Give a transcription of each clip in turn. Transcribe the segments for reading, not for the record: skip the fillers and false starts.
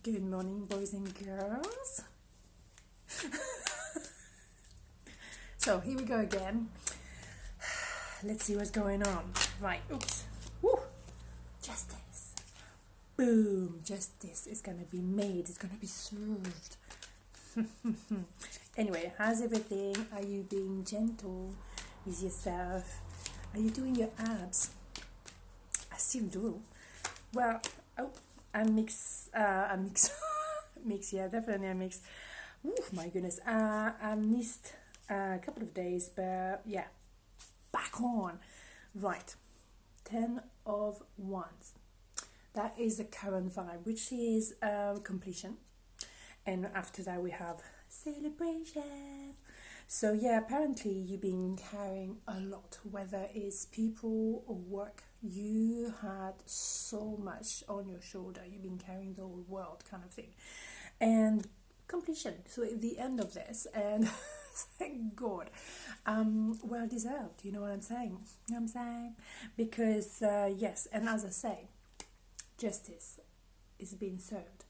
Good morning, boys and girls. So here we go again. Let's see what's going on. Right, oops. Woo! Justice. Boom. Justice is going to be made. It's going to be served. Anyway, how's everything? Are you being gentle with yourself? Are you doing your abs? I still do. Well, I mix, yeah, definitely I mix. Oh my goodness, I missed a couple of days, but yeah, back on. Right, 10 of Wands. That is the current vibe, which is completion. And after that we have celebration. So yeah, apparently you've been carrying a lot, whether it's people or work. You had so much on your shoulder. You've been carrying the whole world, kind of thing. And completion. So at the end of this, and thank God, well deserved. You know what I'm saying? You know what I'm saying? Because yes, and as I say, justice is being served.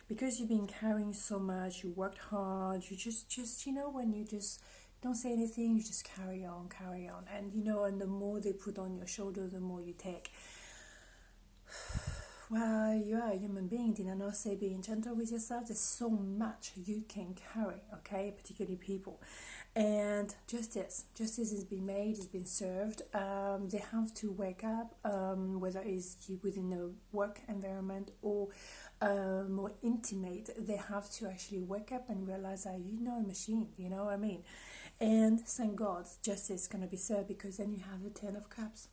Because you've been carrying so much, you worked hard, you just you know, when you just don't say anything, you just carry on, and you know, and the more they put on your shoulder, the more you take. Well, you are a human being, did I not say being gentle with yourself? There's so much you can carry, okay, particularly people. And justice has been made, it's been served. They have to wake up, whether it's within a work environment or more intimate. They have to actually wake up and realize that you're not a machine, you know what I mean? And thank God, justice is going to be served, because then you have the 10 of Cups,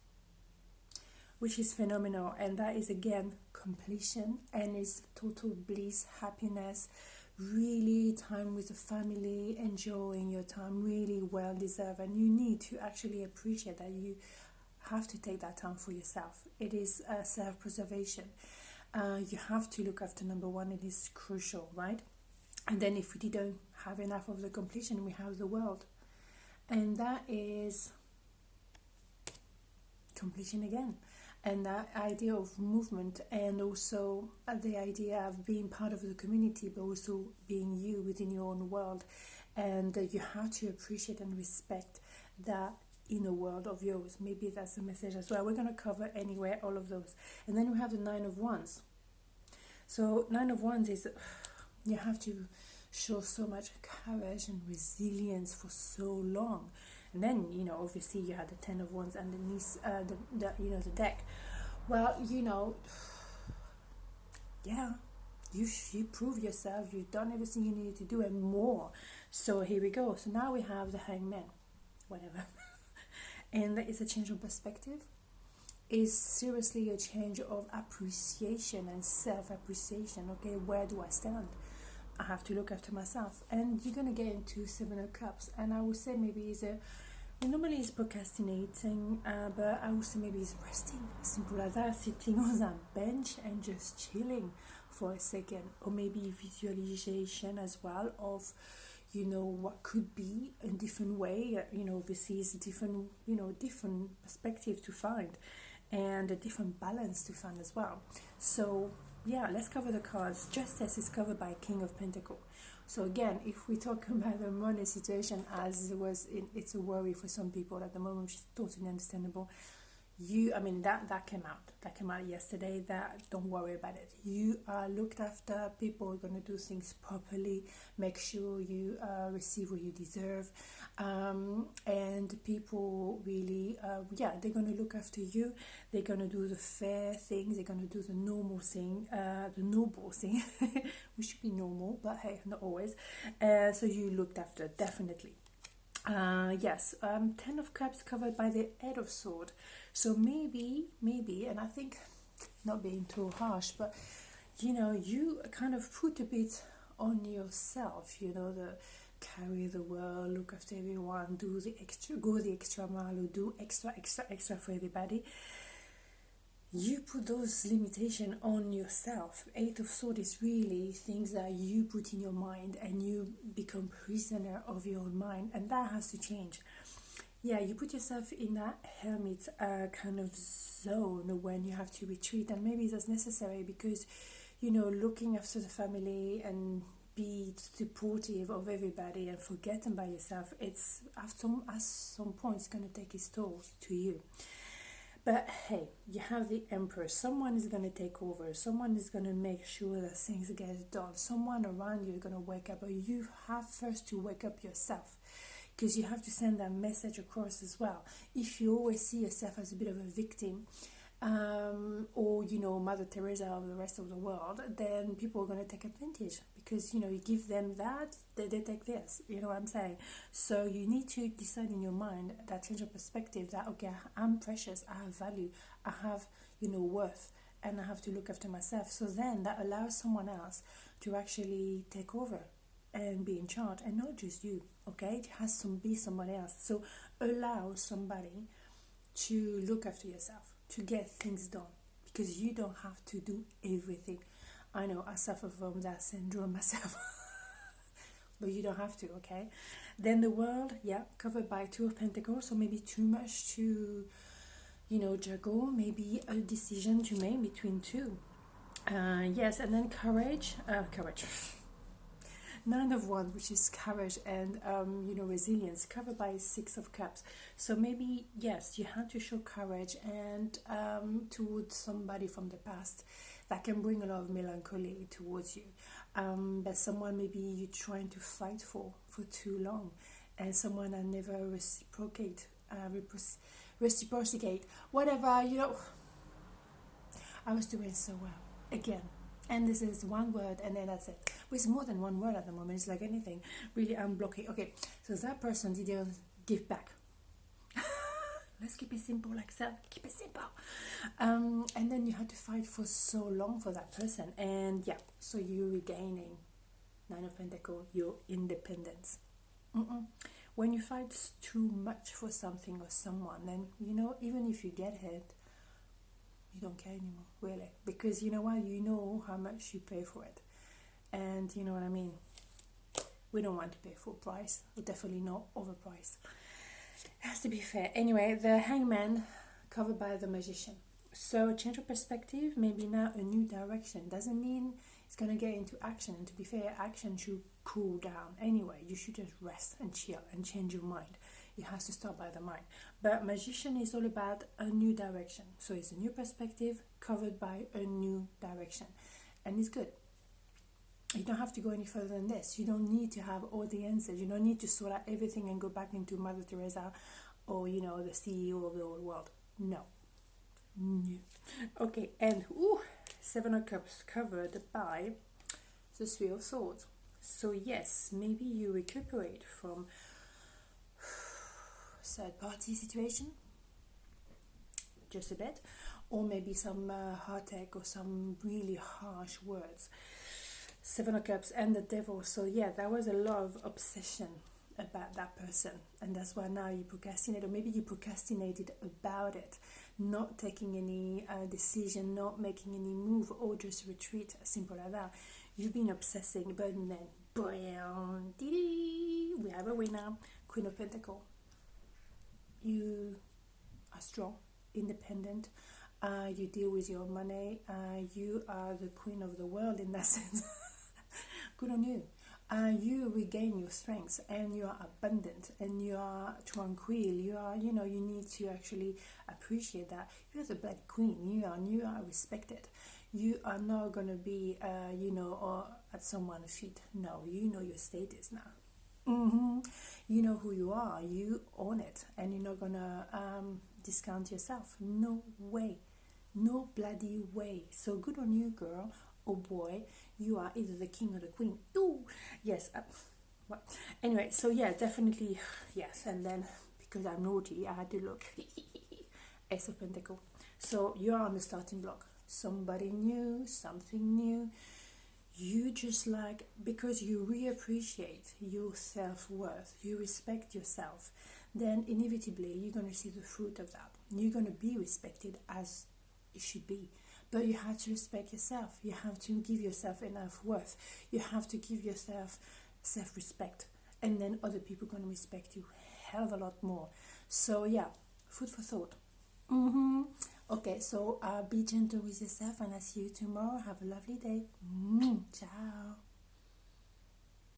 which is phenomenal. And that is again completion, and is total bliss, happiness, really time with the family, enjoying your time, really well deserved. And you need to actually appreciate that you have to take that time for yourself. It is self-preservation. You have to look after number one. It is crucial, right? And then if we didn't have enough of the completion, we have the world, and that is completion again. And that idea of movement, and also the idea of being part of the community, but also being you within your own world. And you have to appreciate and respect that inner world of yours. Maybe that's the message as well. We're going to cover anyway all of those. And then we have the 9 of Wands. So 9 of Wands is, you have to show so much courage and resilience for so long. And then, you know, obviously you had the 10 of Wands underneath the deck. Well, you know, yeah, you prove yourself. You've done everything you needed to do and more. So here we go. So now we have the Hangman, whatever. And that is a change of perspective. Is seriously a change of appreciation and self-appreciation. Okay, where do I stand? I have to look after myself. And you're going to get into 7 of Cups. And I would say maybe normally it's procrastinating, but I would say maybe it's resting. Simple as that, sitting on that bench and just chilling for a second. Or maybe visualization as well of, you know, what could be a different way. You know, obviously it's a different, you know, different perspective to find. And a different balance to find as well. So yeah, let's cover the cards. Justice is covered by King of Pentacles. So again, if we talk about the money situation, as it was, it's a worry for some people at the moment, which is totally understandable. That came out yesterday. That, don't worry about it. You are looked after. People are going to do things properly. Make sure you receive what you deserve, and people really they're going to look after you. They're going to do the fair things. They're going to do the normal thing, the noble thing. We should be normal, but hey, not always. So you looked after, definitely. Yes, 10 of Cups covered by the 8 of Swords. So maybe, and I think, not being too harsh, but you know, you kind of put a bit on yourself, you know, the carry the world, look after everyone, go the extra mile, or do extra for everybody. You put those limitations on yourself. 8 of Swords is really things that you put in your mind, and you become prisoner of your own mind, and that has to change. Yeah, you put yourself in that hermit kind of zone when you have to retreat, and maybe that's necessary because looking after the family and be supportive of everybody and forgetting about yourself, it's at some point it's going to take its toll to you. But hey, you have the emperor. Someone is going to take over. Someone is going to make sure that things get done. Someone around you is going to wake up. But you have first to wake up yourself, because you have to send that message across as well. If you always see yourself as a bit of a victim, or Mother Teresa of the rest of the world, then people are going to take advantage, because you give them that, they take this, you know what I'm saying? So you need to decide in your mind, that change of perspective, that okay, I'm precious, I have value, I have worth, and I have to look after myself. So then that allows someone else to actually take over and be in charge, and not just you. Okay, it has to be somebody else. So allow somebody to look after yourself, to get things done, because you don't have to do everything. I know I suffer from that syndrome myself. But you don't have to, okay? Then the world, covered by Two of Pentacles, so maybe too much to juggle, maybe a decision to make between two. Yes, and then courage. Nine of Wands, which is courage and resilience, covered by Six of Cups. So maybe yes, you had to show courage and towards somebody from the past that can bring a lot of melancholy towards you. But someone maybe you're trying to fight for too long, and someone that never reciprocate, whatever. I was doing so well again. And this is one word, and then that's it. But it's more than one word at the moment. It's like anything. Really, I'm blocking. Okay, so that person didn't give back. Let's keep it simple, Axelle. Keep it simple. And then you had to fight for so long for that person. And yeah, so you're regaining, Nine of Pentacles, your independence. When you fight too much for something or someone, then, even if you get hit, you don't care anymore, really, because you know what, you know how much you pay for it, and you know what I mean. We don't want to pay full price, or definitely not overpriced. It has to be fair. Anyway, the Hangman, covered by the Magician. So change of perspective, maybe now a new direction. Doesn't mean it's gonna get into action, and to be fair, action should cool down anyway. You should just rest and chill and change your mind. It has to start by the mind. But Magician is all about a new direction. So it's a new perspective covered by a new direction. And it's good. You don't have to go any further than this. You don't need to have all the answers. You don't need to sort out everything and go back into Mother Teresa or, the CEO of the whole world. No. Okay, and Seven of Cups covered by the Three of Swords. So yes, maybe you recuperate from third party situation, just a bit, or maybe some heartache or some really harsh words. Seven of Cups and the Devil. So yeah, there was a lot of obsession about that person, and that's why now you procrastinate, or maybe you procrastinated about it, not taking any decision, not making any move, or just retreat, simple as that. You've been obsessing, but then bam, we have a winner, Queen of Pentacles. You are strong, independent, you deal with your money, you are the queen of the world in that sense. Good on you. You regain your strengths, and you are abundant, and you are tranquil. You are, you need to actually appreciate that you're the bloody queen. You are respected. You are not gonna be, or at someone's feet. No, you know your status now. You know who you are. You own it, and you're not gonna discount yourself. No way, no bloody way. So good on you, girl. Oh boy, you are either the king or the queen. Ooh, yes. Well, anyway, so yeah, definitely yes. And then because I'm naughty, I had to look. Ace of Pentacles. So you're on the starting block. Somebody new, something new. You just because you reappreciate your self-worth, you respect yourself, then inevitably you're going to see the fruit of that. You're going to be respected as it should be. But you have to respect yourself. You have to give yourself enough worth. You have to give yourself self-respect. And then other people are going to respect you a hell of a lot more. So yeah, food for thought. Mm-hmm. Okay, so be gentle with yourself, and I see you tomorrow. Have a lovely day.